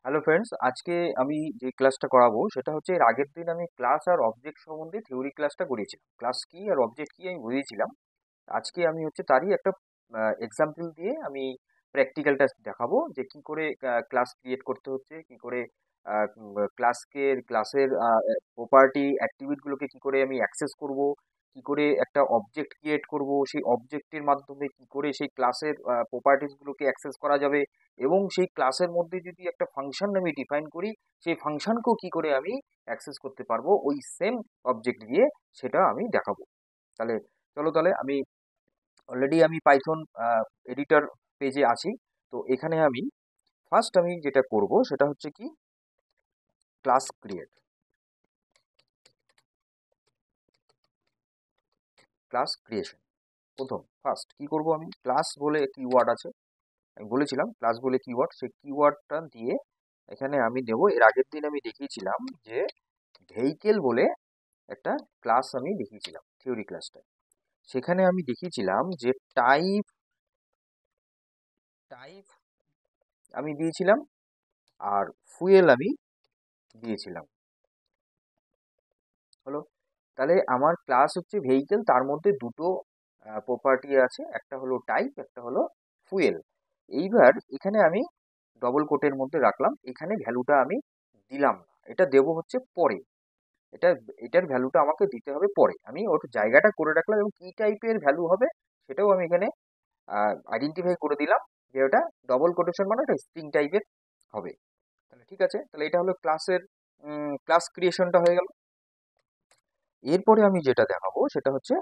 Hello friends, আজকে আমি যে ক্লাসটা করাবো সেটা হচ্ছে এর আগের দিন আমি ক্লাস আর অবজেক্ট সম্বন্ধে থিওরি ক্লাসটা করিয়েছিলাম। ক্লাস কি আর অবজেক্ট কি আমি বুঝিয়েছিলাম। আজকে আমি হচ্ছে তারই একটা এক্সাম্পল দিয়ে আমি প্র্যাকটিক্যালটা দেখাবো যে কি করে ক্লাস ক্রিয়েট করতে হচ্ছে, কি করে ক্লাসের প্রপার্টি অ্যাট্রিবিউটগুলোকে কি করে আমি অ্যাক্সেস করব, কি করে একটা অবজেক্ট ক্রিয়েট করব, সেই অবজেক্টের মাধ্যমে কি করে সেই ক্লাসের প্রপার্টিসগুলোকে অ্যাক্সেস করা যাবে, এবং সেই ক্লাসের মধ্যে যদি একটা ফাংশন আমি ডিফাইন করি, সেই ফাংশনকেও কি করে আমি অ্যাক্সেস করতে পারবো ওই সেম অবজেক্ট দিয়ে, সেটা আমি দেখাবো। তাহলে চলো, তাহলে আমি পাইথন এডিটর পেজে আছি। তো এখানে আমি ফার্স্ট আমি যেটা করব সেটা হচ্ছে কি ক্লাস ক্রিয়েট, ক্লাস ক্রিয়েশন। প্রথম ফার্স্ট কি করব, আমি ক্লাস বলে কিওয়ার্ড আছে, আমি বলেছিলাম ক্লাস বলে কিওয়ার্ড, সেই কিওয়ার্ডটা দিয়ে এখানে আমি দেবো। এর আগের দিন আমি দেখিয়েছিলাম যে ভেহিকেল বলে একটা ক্লাস আমি দেখিয়েছিলাম থিওরি ক্লাসটা। সেখানে আমি দেখিয়েছিলাম যে টাইপ টাইপ আমি দিয়েছিলাম, আর ফুয়েল আমি দিয়েছিলাম। হলো, তাহলে আমার ক্লাস হচ্ছে ভেহিকেল, তার মধ্যে দুটো প্রপার্টি আছে, একটা হলো টাইপ, একটা হলো ফুয়েল। এইবার এখানে আমি ডবল কোটের মধ্যে রাখলাম, এখানে ভ্যালুটা আমি দিলাম না, এটা দেবো হচ্ছে পরে। এটা এটার ভ্যালুটা আমাকে দিতে হবে পরে, আমি ওর জায়গাটা করে রাখলাম, এবং কি টাইপের ভ্যালু হবে সেটাও আমি এখানে আইডেন্টিফাই করে দিলাম যে ওটা ডবল কোটেশন মানে ওটা স্ট্রিং টাইপের হবে। তাহলে ঠিক আছে, তাহলে এটা হলো ক্লাসের ক্লাস ক্রিয়েশনটা হয়ে গেল। এরপরে আমি যেটা দেখাবো সেটা হচ্ছে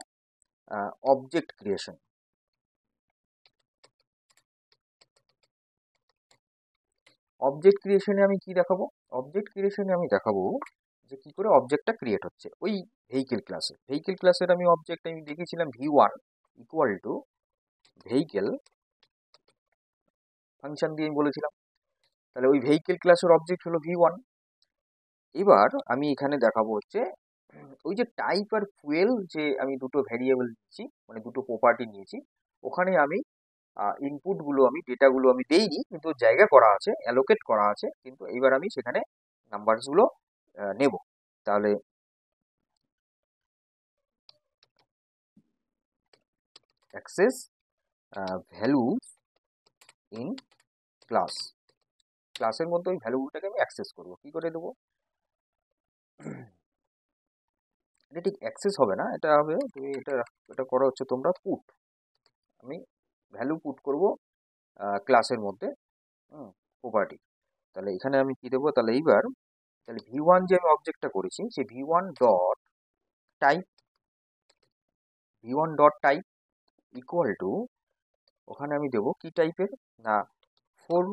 অবজেক্ট ক্রিয়েশন। অবজেক্ট ক্রিয়েশনে আমি কি দেখাবো? অবজেক্ট ক্রিয়েশনে আমি দেখাবো যে কি করে অবজেক্টটা ক্রিয়েট হচ্ছে ওই ভেহিকেল ক্লাসের আমি অবজেক্ট আমি দেখিয়েছিলাম v1 equal to vehicle function দিয়ে আমি বলেছিলাম। তাহলে ওই ভেহিকেল ক্লাসের অবজেক্ট হলো v1। এবার আমি এখানে দেখাবো হচ্ছে ওই যে টাইপ আর ফুয়েল, যে আমি দুটো ভ্যারিয়েবল নিয়েছি, মানে দুটো প্রপার্টি নিয়েছি, ওখানে আমি ইনপুটগুলো আমি ডেটাগুলো আমি দেইনি, কিন্তু জায়গা করা আছে, অ্যালোকেট করা আছে, কিন্তু এইবার আমি সেখানে নাম্বারসগুলো নেব। তাহলে অ্যাক্সেস ভ্যালু ইন ক্লাস, ক্লাসের মধ্যে ওই ভ্যালুগুলোটাকে আমি অ্যাক্সেস করবো, কি করে দেবো? এটা ঠিক অ্যাক্সেস হবে না, এটা হবে তুমি এটা এটা করা হচ্ছে তোমরা পুট, আমি ভ্যালু পুট করব ক্লাসের মধ্যে প্রপার্টি। তাহলে এখানে আমি কি দেবো, তাহলে এইবার তাহলে v1 যে আমি অবজেক্টটা করেছি সেই type v1 dot type equal to, ওখানে আমি দেবো কি টাইপের না ফোর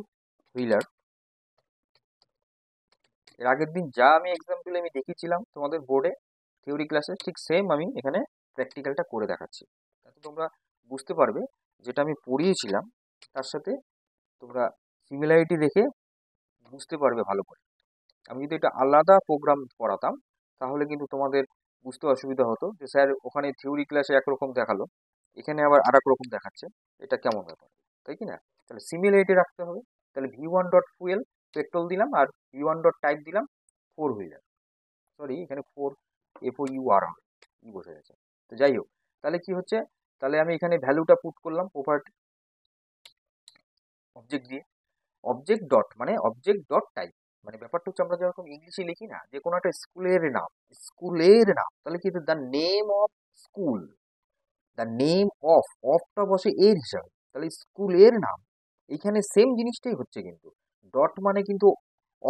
হুইলার। এর আগের দিন যা আমি এক্সাম্পল আমি দেখিয়েছিলাম তোমাদের বোর্ডে থিওরি ক্লাসে, ঠিক সেম আমি এখানে প্র্যাকটিক্যালটা করে দেখাচ্ছি, তাতে তোমরা বুঝতে পারবে যেটা আমি পড়িয়েছিলাম তার সাথে তোমরা সিমিলারিটি দেখে বুঝতে পারবে ভালো করে। আমি যদি এটা আলাদা প্রোগ্রাম পড়াতাম তাহলে কিন্তু তোমাদের বুঝতে অসুবিধা হতো যে স্যার ওখানে থিওরি ক্লাসে একরকম দেখালো, এখানে আবার আর এক রকম দেখাচ্ছে, এটা কেমন ব্যাপার, তাই কি না? তাহলে সিমিলারিটি রাখতে হবে। তাহলে v1 ডট ফুয়েল পেট্রোল দিলাম, আর v1 ডট টাইপ দিলাম ফোর হুইলার। সরি, এখানে ফোর FOUR হবে, ই বসে গেছে। তো যাই হোক, তাহলে কি হচ্ছে, তাহলে আমি এখানে ভ্যালুটা পুট করলাম প্রপার্টি অবজেক্ট দিয়ে। অবজেক্ট ডট টাইপ, মানে ব্যাপারটা হচ্ছে আমরা যেরকম ইংলিশে লিখি না যে কোনো একটা স্কুলের নাম, তাহলে কি the name of school, the name অফটা বসে এর হিসাবে, তাহলে স্কুলের নাম। এইখানে সেম জিনিসটাই হচ্ছে, কিন্তু ডট মানে কিন্তু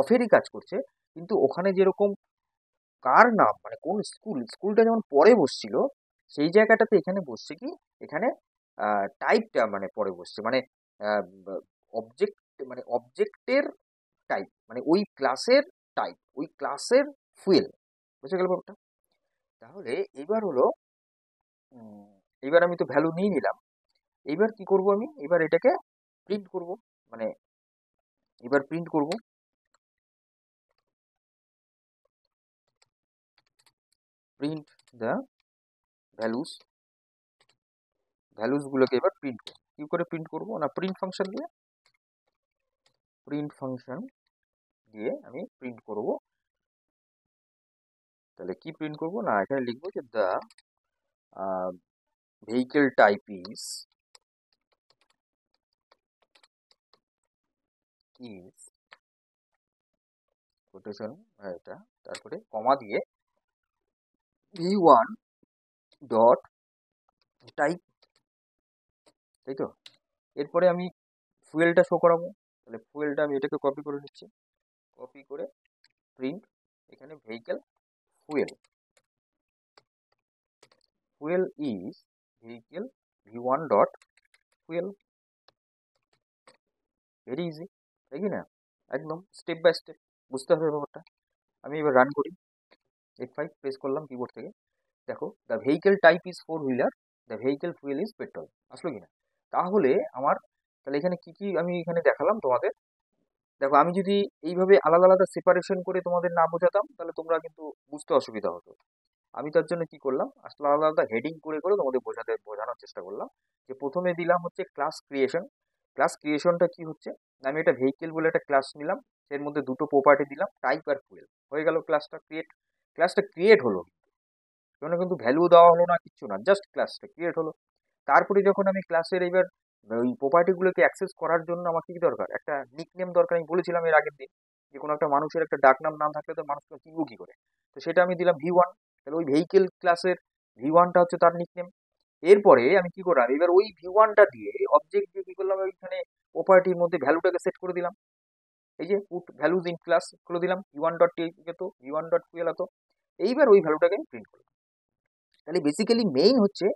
অফেরই কাজ করছে, কিন্তু ওখানে যেরকম কার নাম মানে কোন স্কুলটা যেমন পরে বসছিল, সেই জায়গাটাতে এখানে বসছে কি, এখানে টাইপটা মানে পরে বসছে, মানে অবজেক্ট, মানে অবজেক্টের টাইপ, মানে ওই ক্লাসের টাইপ, ওই ক্লাসের ফুয়েল। বুঝে গেল ব্যাপারটা? তাহলে এবার হলো উম, এবার আমি তো ভ্যালু নিয়ে নিলাম, এবার কি করব, আমি এবার এটাকে প্রিন্ট করব, মানে এবার প্রিন্ট করব প্রিন্ট দ্য ভ্যালুস, ভ্যালুসগুলোকে এবার প্রিন্ট করব। কি করে প্রিন্ট করব না, প্রিন্ট ফাংশন দিয়ে, প্রিন্ট ফাংশন দিয়ে আমি প্রিন্ট করব। তাহলে কি প্রিন্ট করব না, এখানে লিখবো যে the vehicle type is quotation এটা, তারপরে কমা দিয়ে v1 ডট টাইপ, তাই তো। এরপরে আমি ফুয়েলটা শো করাবো, তাহলে ফুয়েলটা আমি এটাকে কপি করে নিচ্ছি, কপি করে প্রিন্ট এখানে vehicle fuel, fuel is vehicle v1 dot fuel. Very easy, তাই কি না? একদম স্টেপ বাই স্টেপ বুঝতে হবে ব্যাপারটা। আমি এবার রান করি, F5 প্রেস করলাম কিবোর্ড থেকে। দেখো, the vehicle type is four wheeler, the vehicle fuel is petrol, আসলো কিনা? তাহলে আমার, তাহলে এখানে কি কি আমি এখানে দেখালাম তোমাদের। দেখো, আমি যদি এইভাবে আলাদা আলাদা সেপারেশন করে তোমাদের না বোঝাতাম তাহলে তোমরা কিন্তু বুঝতে অসুবিধা হতো। আমি তার জন্য কি করলাম, আসলে আলাদা আলাদা হেডিং করে করে তোমাদের বোঝানোর চেষ্টা করলাম। যে প্রথমে দিলাম হচ্ছে ক্লাস ক্রিয়েশন। ক্লাস ক্রিয়েশনটা কি হচ্ছে, আমি একটা ভেহিকেল বলে একটা ক্লাস নিলাম, এর মধ্যে দুটো প্রপার্টি দিলাম, টাইপ আর ফুয়েল, হয়ে গেল ক্লাসটা ক্রিয়েট। ক্লাসটা ক্রিয়েট হলো, কোনো কিন্তু ভ্যালু দেওয়া হলো না, কিচ্ছু না, জাস্ট ক্লাসটা ক্রিয়েট হলো। তারপরে যখন আমি ক্লাসের এইবার ওই প্রপার্টিগুলোকে অ্যাক্সেস করার জন্য আমার কি দরকার, একটা নিকনেম দরকার। আমি বলেছিলাম এর আগের দিন যে কোনো একটা মানুষের একটা ডাকনাম নাম থাকলে তো মানুষকে চিনবো কি করে, তো সেটা আমি দিলাম v1। তাহলে ওই ভেহিকেল ক্লাসের v1টা হচ্ছে তার নিকনেম। এরপরে আমি কি করলাম, এবার ওই v1টা দিয়ে অবজেক্ট দিয়ে কি করলাম, ওইখানে প্রপার্টির মধ্যে ভ্যালুটাকে সেট করে দিলাম। এই যে পুট ভ্যালুজ ইন ক্লাস করে দিলাম, v1 ডট যেত, v1 ডট ফুয়েল হতো। এইবার ওই ভ্যালুটাকে আমি প্রিন্ট করলাম। তাহলে বেসিক্যালি মেইন হচ্ছে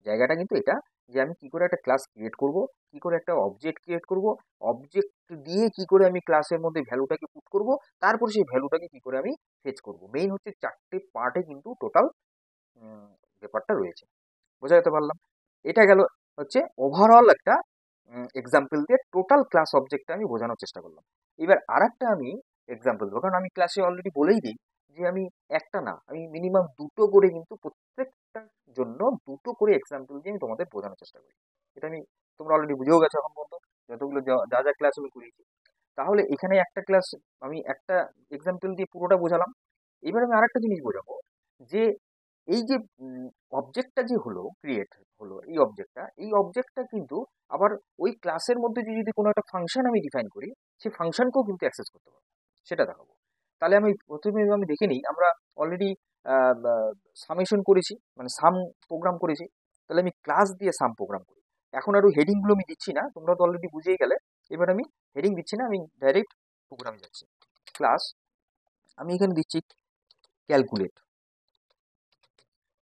জায়গাটা কিন্তু এটা, যে আমি কি করে একটা ক্লাস ক্রিয়েট করব, কি করে একটা অবজেক্ট ক্রিয়েট করব, অবজেক্ট দিয়ে কি করে আমি ক্লাসের মধ্যে ভ্যালুটাকে পুট করব, তারপর সেই ভ্যালুটাকে কি করে আমি ফেচ করব। মেইন হচ্ছে চারটে পার্টে কিন্তু টোটাল ব্যাপারটা রয়েছে। বোঝা যেতে পারলাম? এটা গেল হচ্ছে ওভারঅল একটা এক্সাম্পল দিয়ে টোটাল ক্লাস অবজেক্টটা আমি বোঝানোর চেষ্টা করলাম। এবার আর একটা আমি এক্সাম্পল দেবো, কারণ আমি ক্লাসে অলরেডি বলেই দিই যে আমি একটা না, আমি মিনিমাম দুটো করে কিন্তু প্রত্যেকটার জন্য দুটো করে এক্সাম্পল দিয়ে আমি তোমাদের বোঝানোর চেষ্টা করি। এটা আমি, তোমরা অলরেডি বুঝেও গেছো এখন পর্যন্ত যতগুলো যা যা ক্লাস আমি করিয়েছি। তাহলে এখানে একটা ক্লাস আমি একটা এক্সাম্পল দিয়ে পুরোটা বোঝালাম। এবার আমি আরেকটা জিনিস বোঝাবো, যে এই যে অবজেক্টটা যে হলো ক্রিয়েট হলো, এই অবজেক্টটা কিন্তু আবার ওই ক্লাসের মধ্যে যদি কোনো একটা ফাংশন আমি ডিফাইন করি, সেই ফাংশনকেও কিন্তু অ্যাক্সেস করতে পারবো, সেটা দেখাবো। তাহলে আমি প্রথমে আমি দেখে নিই, আমরা অলরেডি সামেশন করেছি, মানে সাম প্রোগ্রাম করেছি। তাহলে আমি ক্লাস দিয়ে সাম প্রোগ্রাম করি। এখন আর ওই হেডিংগুলো আমি দিচ্ছি না, তোমরা তো অলরেডি বুঝেই গেলে। এবার আমি হেডিং দিচ্ছি না, আমি ডাইরেক্ট প্রোগ্রামে যাচ্ছি। ক্লাস, আমি এখানে দিচ্ছি ক্যালকুলেট,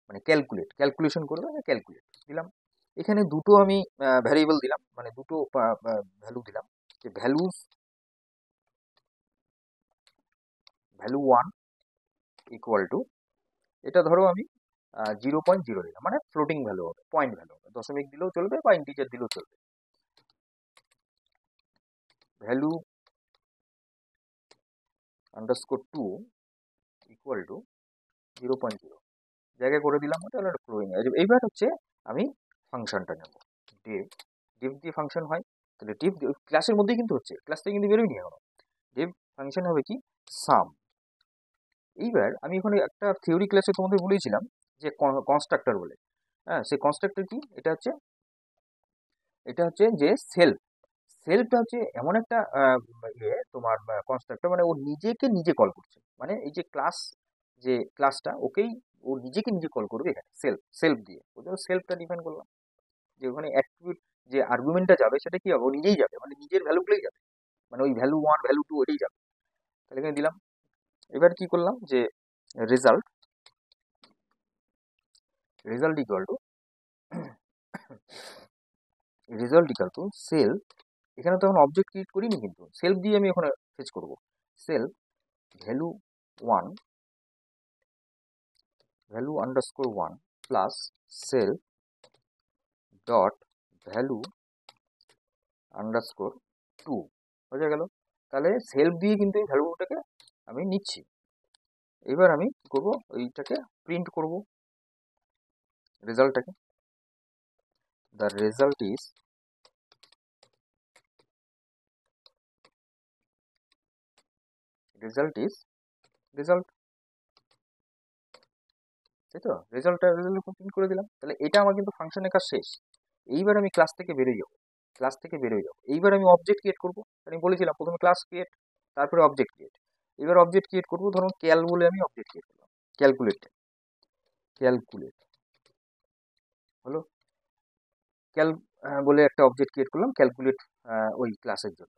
মানে ক্যালকুলেশন করবে, আমি ক্যালকুলেট দিলাম। এখানে দুটো আমি ভ্যারিয়েবল দিলাম, মানে দুটো ভ্যালু দিলাম, যে ভ্যালু 1 ইকুয়াল টু, এটা ধরো আমি 0.0 দিলাম, মানে ফ্লোটিং ভ্যালু হবে, পয়েন্ট ভ্যালু হবে, দশমিক দিলেও চলবে বা ইন্টিজার দিলেও চলবে। ভ্যালু আন্ডারস্কোর 2 ইকুয়াল টু 0.0 জায়গায় করে দিলাম, ওটা হলো ফ্লোয়িং। এইবার হচ্ছে আমি ফাংশনটা নেব, ডিভ। ডিভ দিয়ে ফাংশন হয়, তাহলে ডিভ ক্লাসের মধ্যেই কিন্তু হচ্ছে, ক্লাসটা কিন্তু বেরোয়নি এখনো। ডিভ ফাংশন হবে কি, সাম। এইবার আমি এখানে একটা থিওরি ক্লাসে তোমাদের বলেছিলাম যে কনস্ট্রাক্টর বলে। হ্যাঁ, সেই কনস্ট্রাক্টর কি, এটা হচ্ছে যে সেলফটা হচ্ছে এমন একটা তোমার কনস্ট্রাক্টর, মানে ও নিজেকে নিজে কল করছে, মানে এই যে ক্লাস, যে ক্লাসটা ওকেই ও নিজেকে নিজে কল করবে এখানে সেলফ দিয়ে, ওই জন্য সেলফটা ডিফাইন করলাম। যে ওখানে অ্যাট্রিবিউট, যে আর্গুমেন্টটা যাবে সেটা কি হবে, ও নিজেই যাবে, মানে নিজের ভ্যালুগুলোই যাবে, মানে ওই ভ্যালু 1 ভ্যালু 2 ওইটাই যাবে। তাহলে এখানে দিলাম। এবার কি করলাম, যে result result equal to self. এখানে তো এখন অবজেক্ট ক্রিয়েট করিনি, কিন্তু সেলফ দিয়ে আমি ওখানে ফেচ করব। Self value 1 value underscore 1 plus self dot value underscore 2 হয়ে গেল। তাহলে সেলফ দিয়ে কিন্তু এই ভ্যালুটাকে আমি নিচ্ছি। এবার আমি কি করব, এইটাকে প্রিন্ট করব রেজাল্টটাকে। The result is result is result, তাই তো? রেজাল্টটা প্রিন্ট করে দিলাম। তাহলে এটা আমার কিন্তু ফাংশনের কাজ শেষ। এইবার আমি ক্লাস থেকে বেরোই যাবো, ক্লাস থেকে বেরোই যাবো। এইবার আমি অবজেক্ট ক্রিয়েট করবো। আমি বলেছিলাম প্রথমে ক্লাস ক্রিয়েট, তারপরে অবজেক্ট ক্রিয়েট। এবার অবজেক্ট ক্রিয়েট করবো, ধরুন ক্যাল বলে আমি অবজেক্ট ক্রিয়েট করলাম। ক্যালকুলেট, ক্যালকুলেট হলো, ক্যাল বলে একটা অবজেক্ট ক্রিয়েট করলাম ক্যালকুলেট ওই ক্লাসের জন্য।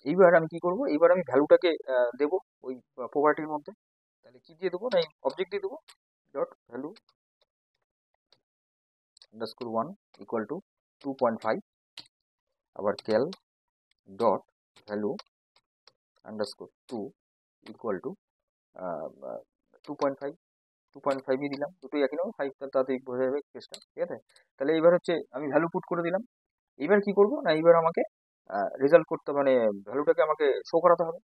এইবার আমি কি করব, এইবার আমি ভ্যালুটাকে দেবো ওই প্রপার্টির মধ্যে। তাহলে কি দিয়ে দেবো, না অবজেক্ট দিয়ে দেবো, dot value underscore 1 equal to 2.5, আবার cal dot value underscore 2 equal to 2.5, 2.5ই দিলাম, দুটোই একই রকম, 5 তাড়াতাড়ি বোঝা যাবে কেসটা, ঠিক আছে? তাহলে এইবার হচ্ছে আমি ভ্যালু পুট করে দিলাম। এইবার কি করব, না এইবার আমাকে রেজাল্ট করতে, মানে ভ্যালুটাকে আমাকে শো করাতে হবে।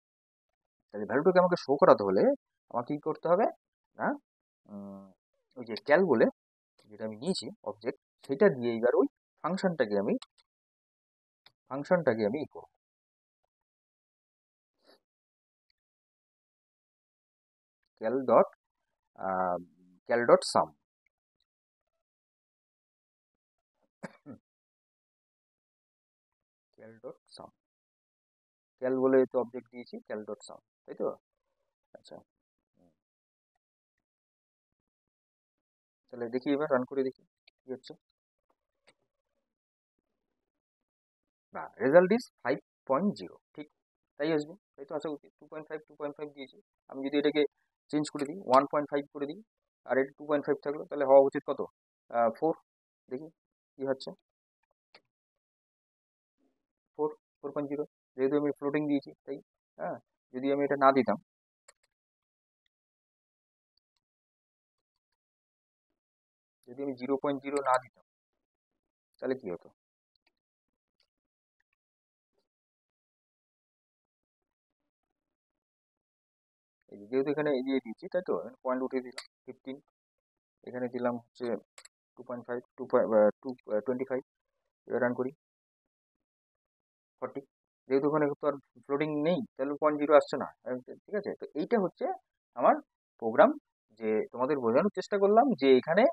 তাহলে ভ্যালুটাকে আমাকে শো করাতে হলে আমাকে কি করতে হবে, না ওই যে ক্যাল বলে যেটা আমি নিয়েছি অবজেক্ট, সেটা দিয়ে এইবার ওই ফাংশনটাকে আমি ই করব, ক্যাল ডট ক্যাল ডট সাম, ক্যাল ডট সাম, ক্যাল বলে তো অবজেক্ট দিয়েছি, ক্যাল ডট সাম, তাই তো? আচ্ছা, তাহলে দেখি এবার রান করে দেখি কি হচ্ছে। না, রেজাল্ট ইজ 5.0, ঠিক তাই আসবে, তাই তো আসা উচিত। 2.5 2.5 দিয়েছি, আমি যদি এটাকে চেঞ্জ করে দিই 1.5 করে দিই, আর এটা 2.5 থাকলো, তাহলে হওয়া উচিত কত, 4। দেখি কি হচ্ছে, 4.0, যেহেতু আমি ফ্লোটিং দিয়েছি তাই। হ্যাঁ, যদি আমি এটা না দিতাম, যদি আমি 0.0 না দিতাম, তাহলে কি হতো, এই যে যেহেতু এখানে এই দিয়ে দিয়েছি, তাই তো পয়েন্ট উঠিয়ে দিলাম 15, এখানে দিলাম হচ্ছে 2.5, 25, এবার রান করি 40, যেহেতু ওখানে তো আর ফ্লোটিং নেই, তাহলে 0.0 আসছে না, ঠিক আছে? তো এইটা হচ্ছে আমার প্রোগ্রাম, যে তোমাদের বোঝানোর চেষ্টা করলাম যে এখানে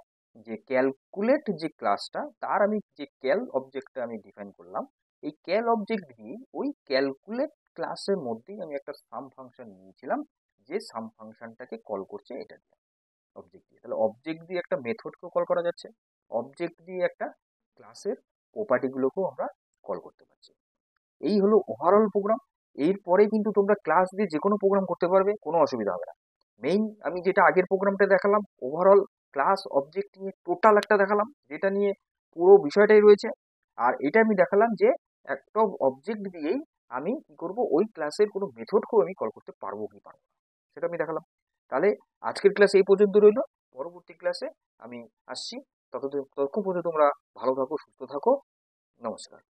যে ক্যালকুলেট যে ক্লাসটা, তার আমি যে ক্যাল অবজেক্টটা আমি ডিফাইন করলাম, এই ক্যাল অবজেক্ট দিয়ে ওই ক্যালকুলেট ক্লাসের মধ্যেই আমি একটা সাম ফাংশন নিয়েছিলাম, যে সাম ফাংশনটাকে কল করছে এটা দিয়ে, অবজেক্ট দিয়ে। তাহলে অবজেক্ট দিয়ে একটা মেথডকেও কল করা যাচ্ছে, অবজেক্ট দিয়ে একটা ক্লাসের প্রপার্টিগুলোকেও আমরা কল করতে পারছি। এই হলো ওভারঅল প্রোগ্রাম। এরপরে কিন্তু তোমরা ক্লাস দিয়ে যে কোনো প্রোগ্রাম করতে পারবে, কোনো অসুবিধা হবে না। মেইন আমি যেটা আগের প্রোগ্রামটা দেখালাম, ওভারঅল ক্লাস অবজেক্ট নিয়ে টোটাল একটা দেখালাম, যেটা নিয়ে পুরো বিষয়টাই রয়েছে। আর এটা আমি দেখালাম যে একটা অবজেক্ট দিয়েই আমি কি করব, ওই ক্লাসের কোনো মেথডকেও আমি কল করতে পারবো কি পারবো না, সেটা আমি দেখালাম। তাহলে আজকের ক্লাস এই পর্যন্ত রইলো, পরবর্তী ক্লাসে আমি আসছি। ততক্ষণ পর্যন্ত তোমরা ভালো থাকো, সুস্থ থাকো, নমস্কার।